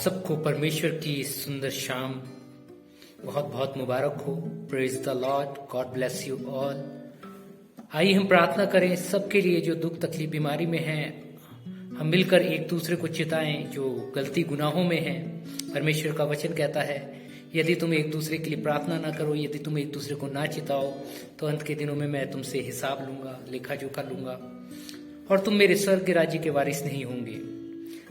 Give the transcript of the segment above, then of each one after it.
सबको परमेश्वर की सुंदर शाम बहुत बहुत मुबारक हो। Praise the Lord, God bless you all. आइए हम प्रार्थना करें सबके लिए जो दुख तकलीफ बीमारी में हैं। हम मिलकर एक दूसरे को चिताएं जो गलती गुनाहों में हैं। परमेश्वर का वचन कहता है यदि तुम एक दूसरे के लिए प्रार्थना ना करो, यदि तुम एक दूसरे को ना चिताओ, तो अंत के दिनों में मैं तुमसे हिसाब लूंगा, लेखा जोखा लूंगा और तुम मेरे स्वर्ग के राज्य के वारिस नहीं होंगे।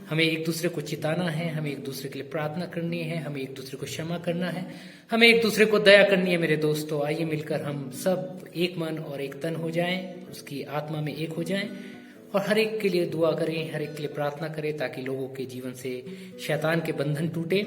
हमें एक दूसरे को चिताना है, हमें एक दूसरे के लिए प्रार्थना करनी है, हमें एक दूसरे को क्षमा करना है, हमें एक दूसरे को दया करनी है। मेरे दोस्तों, आइए मिलकर हम सब एक मन और एक तन हो जाएं, उसकी आत्मा में एक हो जाएं और हर एक के लिए दुआ करें, हर एक के लिए प्रार्थना करें, ताकि लोगों के जीवन से शैतान के बंधन टूटे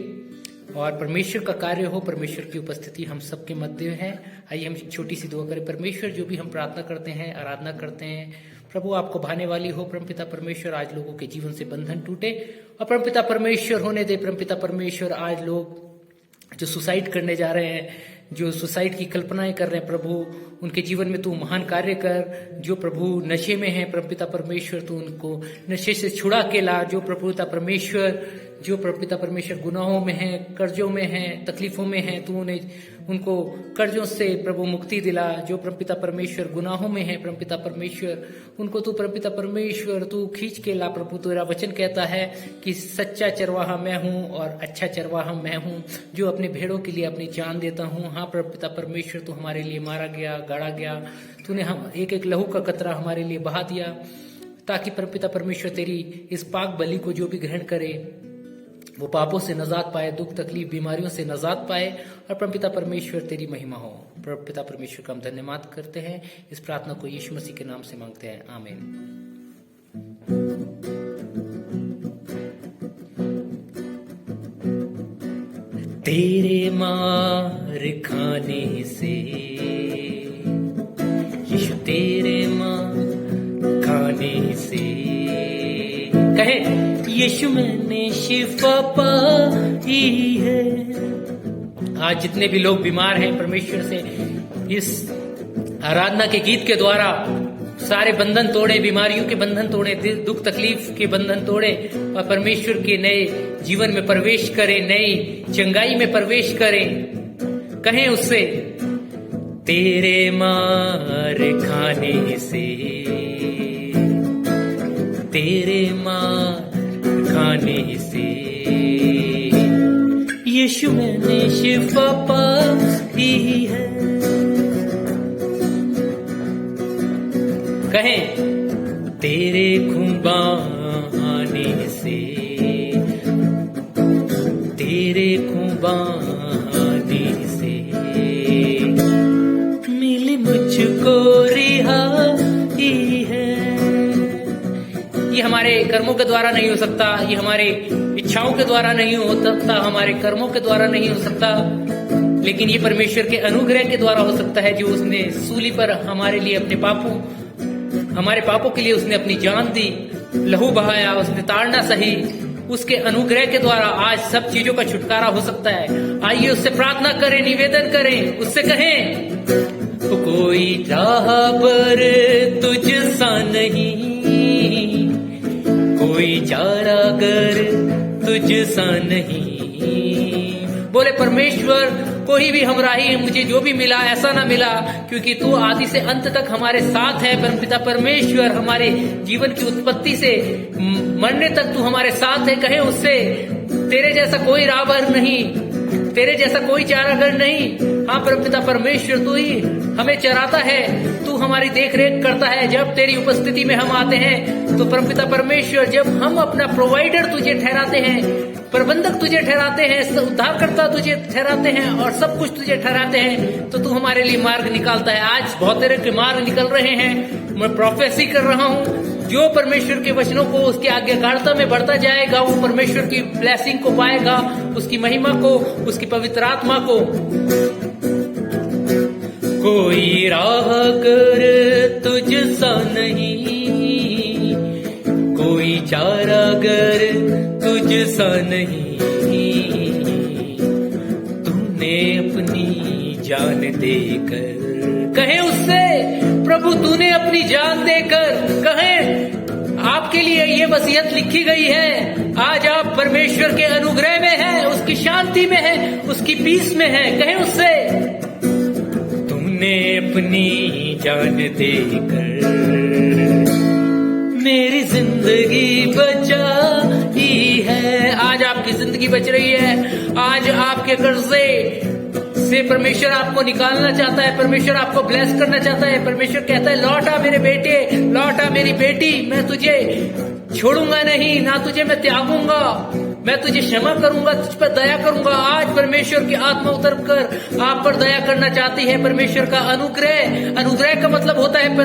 और परमेश्वर का कार्य हो। परमेश्वर की उपस्थिति हम सबके मध्य है। आइए हम छोटी सी दुआ करें। परमेश्वर, जो भी हम प्रार्थना करते हैं, आराधना करते हैं, प्रभु आपको भाने वाली हो। परमपिता परमेश्वर, आज लोगों के जीवन से बंधन टूटे और परमपिता परमेश्वर होने दे। परमपिता परमेश्वर, आज लोग जो सुसाइड करने जा रहे हैं, जो सुसाइड की कल्पनाएं कर रहे हैं, प्रभु उनके जीवन में तू महान कार्य कर। जो प्रभु नशे में है, परमपिता परमेश्वर तू उनको नशे से छुड़ा के ला। जो प्रभुपिता परमेश्वर, जो परमपिता परमेश्वर गुनाहों में है, कर्जों में है, तकलीफों में है, तू उनको कर्जों से प्रभु मुक्ति दिला। जो परमपिता परमेश्वर गुनाहों में है, परमपिता परमेश्वर उनको तू परमपिता परमेश्वर तू खींच के ला। प्रभु तेरा वचन कहता है कि सच्चा चरवाहा मैं हूँ और अच्छा चरवाहा मैं हूँ, जो अपने भेड़ों के लिए अपनी जान देता हूँ। हाँ परमपिता परमेश्वर, तू हमारे लिए मारा गया, गाड़ा गया, तूने हम एक एक लहू का कतरा हमारे लिए बहा दिया, ताकि परमपिता परमेश्वर तेरी इस पाक बलि को जो भी ग्रहण करे वो पापों से नजात पाए, दुख तकलीफ बीमारियों से नजात पाए और परमपिता परमेश्वर तेरी महिमा हो। परमपिता परमेश्वर का हम धन्यवाद करते हैं। इस प्रार्थना को यीशु मसीह के नाम से मांगते हैं, आमीन। तेरे मार खाने से यीशु, तेरे मार खाने से कहे यीशु मैंने शिफा पाई है। आज जितने भी लोग बीमार हैं, परमेश्वर से इस आराधना के गीत के द्वारा सारे बंधन तोड़े, बीमारियों के बंधन तोड़े, दुख तकलीफ के बंधन तोड़े और परमेश्वर के नए जीवन में प्रवेश करें, नई चंगाई में प्रवेश करें। कहें उससे तेरे मार खाने से, तेरे मार खाने से यीशु मैंने शिफा पाई है। कहें तेरे खून बहाने से, तेरे खून बहाने से मिली मुझको रिहाई है। ये हमारे कर्मों के द्वारा नहीं हो सकता, ये हमारे इच्छाओं के द्वारा नहीं हो सकता, हमारे कर्मों के द्वारा नहीं हो सकता, लेकिन ये परमेश्वर के अनुग्रह के द्वारा हो सकता है, जो उसने सूली पर हमारे लिए हमारे पापों के लिए उसने अपनी जान दी, लहू बहाया, उसने ताड़ना सही। उसके अनुग्रह के द्वारा आज सब चीजों का छुटकारा हो सकता है। आइए उससे प्रार्थना करें, निवेदन करें, उससे कहें कोई राहबर तुझ सा नहीं, कोई चारागर तुझ सा नहीं। बोले परमेश्वर, कोई भी हमराही मुझे जो भी मिला ऐसा ना मिला, क्योंकि तू आदि से अंत तक हमारे साथ है। परमपिता परमेश्वर, हमारे जीवन की उत्पत्ति से मरने तक तू हमारे साथ है। कहे उससे तेरे जैसा कोई राहबर नहीं, तेरे जैसा कोई चारागर नहीं। हाँ परमपिता परमेश्वर, तू ही हमें चराता है, तू हमारी देख रेख करता है। जब तेरी उपस्थिति में हम आते हैं तो परमपिता परमेश्वर, जब हम अपना प्रोवाइडर तुझे ठहराते हैं, प्रबंधक तुझे ठहराते हैं, उद्धारकर्ता तुझे ठहराते हैं और सब कुछ तुझे ठहराते हैं, तो तू हमारे लिए मार्ग निकालता है। आज बहुत तरह के मार्ग निकल रहे हैं। मैं प्रोफेसी कर रहा हूँ, जो परमेश्वर के वचनों को उसकी आज्ञाकारिता में बढ़ता जाएगा, वो परमेश्वर की ब्लेसिंग को पाएगा, उसकी महिमा को, उसकी पवित्र आत्मा को। कोई राहगर तुझ सा नहीं, कोई चारागर तुझ सा नहीं, तूने अपनी जान देकर, कहे उससे प्रभु तूने अपनी जान देकर, कहे आपके लिए ये वसीयत लिखी गई है। आज आप परमेश्वर के अनुग्रह में हैं, उसकी शांति में हैं, उसकी पीस में हैं। कहें उससे, तुमने अपनी जान देकर मेरी जिंदगी बचाई है। आज आपकी जिंदगी बच रही है। आज आपके कर्जे से परमेश्वर आपको निकालना चाहता है। परमेश्वर आपको ब्लेस करना चाहता है। परमेश्वर कहता है, लौटा मेरे बेटे, लौटा मेरी बेटी, मैं तुझे छोड़ूंगा नहीं, ना तुझे मैं त्यागूंगा, मैं तुझे क्षमा करूंगा, तुझ पर दया करूंगा। आज परमेश्वर की आत्मा उतर कर आप पर दया करना चाहती है। परमेश्वर का अनुग्रह, अनुग्रह का मतलब होता है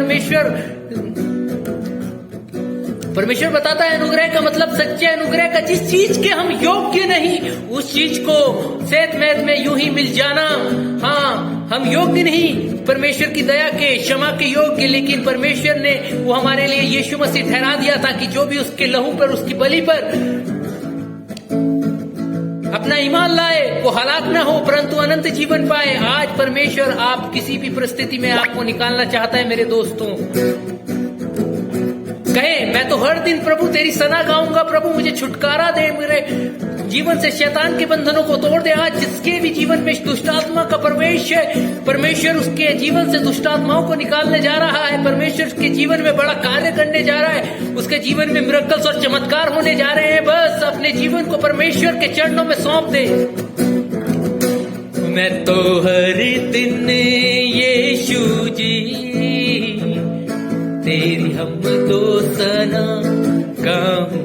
परमेश्वर बताता है अनुग्रह का मतलब सच्चे अनुग्रह का, जिस चीज के हम योग्य नहीं उस चीज को सेहत में यूं ही मिल जाना। हाँ, हम योग्य नहीं परमेश्वर की दया के, क्षमा के योग्य, लेकिन परमेश्वर ने वो हमारे लिए यीशु मसीह ठहरा दिया था कि जो भी उसके लहू पर, उसकी बलि पर अपना ईमान लाए वो हलाक ना हो परंतु अनंत जीवन पाए। आज परमेश्वर आप किसी भी परिस्थिति में आपको निकालना चाहता है। मेरे दोस्तों, कहे, मैं तो हर दिन प्रभु तेरी सना गाऊंगा, प्रभु मुझे छुटकारा दे, मेरे जीवन से शैतान के बंधनों को तोड़ दे। आज जिसके भी जीवन में दुष्ट आत्मा का प्रवेश है, परमेश्वर उसके जीवन से दुष्ट आत्माओं को निकालने जा रहा है। परमेश्वर उसके जीवन में बड़ा कार्य करने जा रहा है। उसके जीवन में मिरेकल्स और चमत्कार होने जा रहे हैं। बस अपने जीवन को परमेश्वर के चरणों में सौंप दे। मैं तो हर दिन यीशु जी तेरी हम तो सना गाऊं,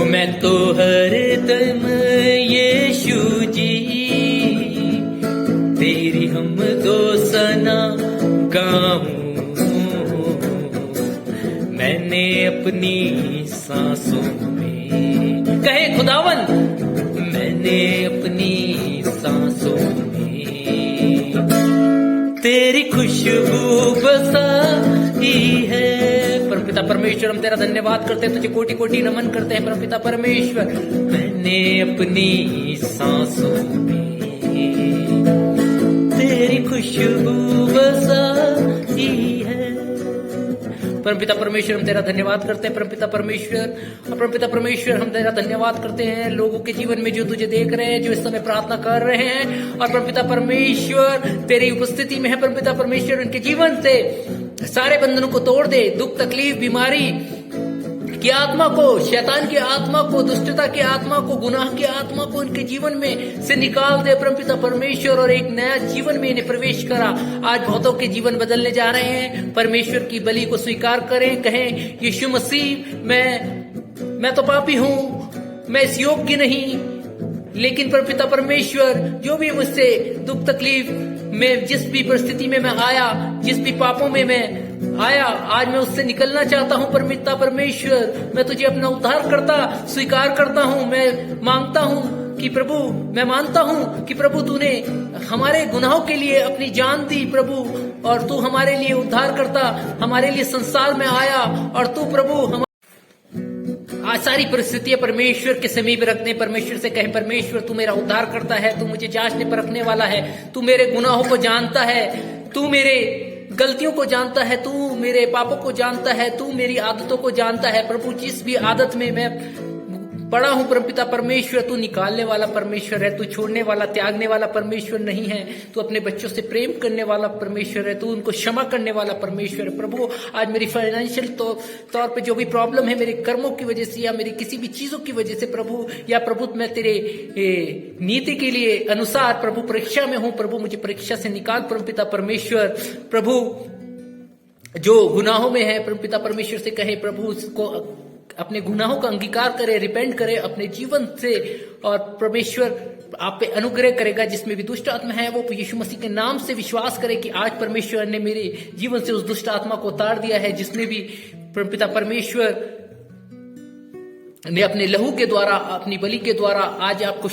मैं तो हर दम यीशु जी तेरी हम तो सना गाऊं। मैंने अपनी सांसों में, कहे खुदावन, मैंने अपनी सांसों में तेरी खुशबू बसाई है। परमपिता परमेश्वर, हम तेरा धन्यवाद करते हैं, तुझे कोटि कोटि नमन करते हैं। परमपिता परमेश्वर, मैंने अपनी सांसों में तेरी खुशबू बसाई है। परमपिता परमेश्वर, हम तेरा धन्यवाद करते हैं। परमपिता परमेश्वर, परमपिता परमेश्वर, हम तेरा धन्यवाद करते हैं लोगों के जीवन में जो तुझे देख रहे हैं, जो इस समय प्रार्थना कर रहे हैं। और परमपिता परमेश्वर तेरी उपस्थिति में है। परमपिता परमेश्वर, उनके जीवन से सारे बंधनों को तोड़ दे। दुख, तकलीफ, बीमारी की आत्मा को, शैतान की आत्मा को, दुष्टता की आत्मा को, गुनाह की आत्मा को उनके जीवन में से निकाल दे परमपिता परमेश्वर, और एक नया जीवन में इन्हें प्रवेश करा। आज बहुतों के जीवन बदलने जा रहे हैं। परमेश्वर की बलि को स्वीकार करें। कहें, यीशु मसीह, मैं तो पापी हूं, मैं इस योग्य नहीं, लेकिन परमपिता परमेश्वर, जो भी मुझसे दुख तकलीफ में, जिस भी परिस्थिति में मैं आया, जिस भी पापों में मैं आया, आज मैं उससे निकलना चाहता हूँ। परमपिता परमेश्वर, मैं तुझे अपना उद्धार करता स्वीकार करता हूँ। मैं मांगता हूँ कि प्रभु, मैं मानता हूँ कि प्रभु तूने हमारे गुनाहों के लिए अपनी जान दी प्रभु, और तू हमारे लिए उद्धार करता, हमारे लिए संसार में आया। और तू प्रभु आज सारी परिस्थितियां परमेश्वर के समीप रखने, परमेश्वर से कहें, परमेश्वर तू मेरा उद्धार करता है, तू मुझे जांचने परखने वाला है, तू मेरे गुनाहों को जानता है, तू मेरे गलतियों को जानता है, तू मेरे पापों को जानता है, तू मेरी आदतों को जानता है। प्रभु, जिस भी आदत में मैं पड़ा हूं परमपिता परमेश्वर, तू निकालने वाला परमेश्वर है, तू छोड़ने वाला, त्यागने वाला परमेश्वर नहीं है। तू अपने बच्चों से प्रेम करने वाला परमेश्वर है, तू उनको क्षमा करने वाला परमेश्वर है। प्रभु, आज मेरी फाइनेंशियल तौर पे जो भी प्रॉब्लम है, मेरे कर्मों की वजह से या मेरी किसी भी चीजों की वजह से प्रभु, या प्रभु मैं तेरे नीति के लिए अनुसार प्रभु परीक्षा में हूं। प्रभु, मुझे परीक्षा से निकाल परमपिता परमेश्वर। प्रभु, जो गुनाहों में है परमपिता परमेश्वर से कहे, प्रभु उसको अपने गुनाहों का अंगीकार करे, रिपेंट करे अपने जीवन से, और परमेश्वर आप पे अनुग्रह करेगा। जिसमें भी दुष्ट आत्मा है वो यीशु मसीह के नाम से विश्वास करे कि आज परमेश्वर ने मेरे जीवन से उस दुष्ट आत्मा को उतार दिया है, जिसने भी परमपिता परमेश्वर ने अपने लहू के द्वारा, अपनी बलि के द्वारा आज आपको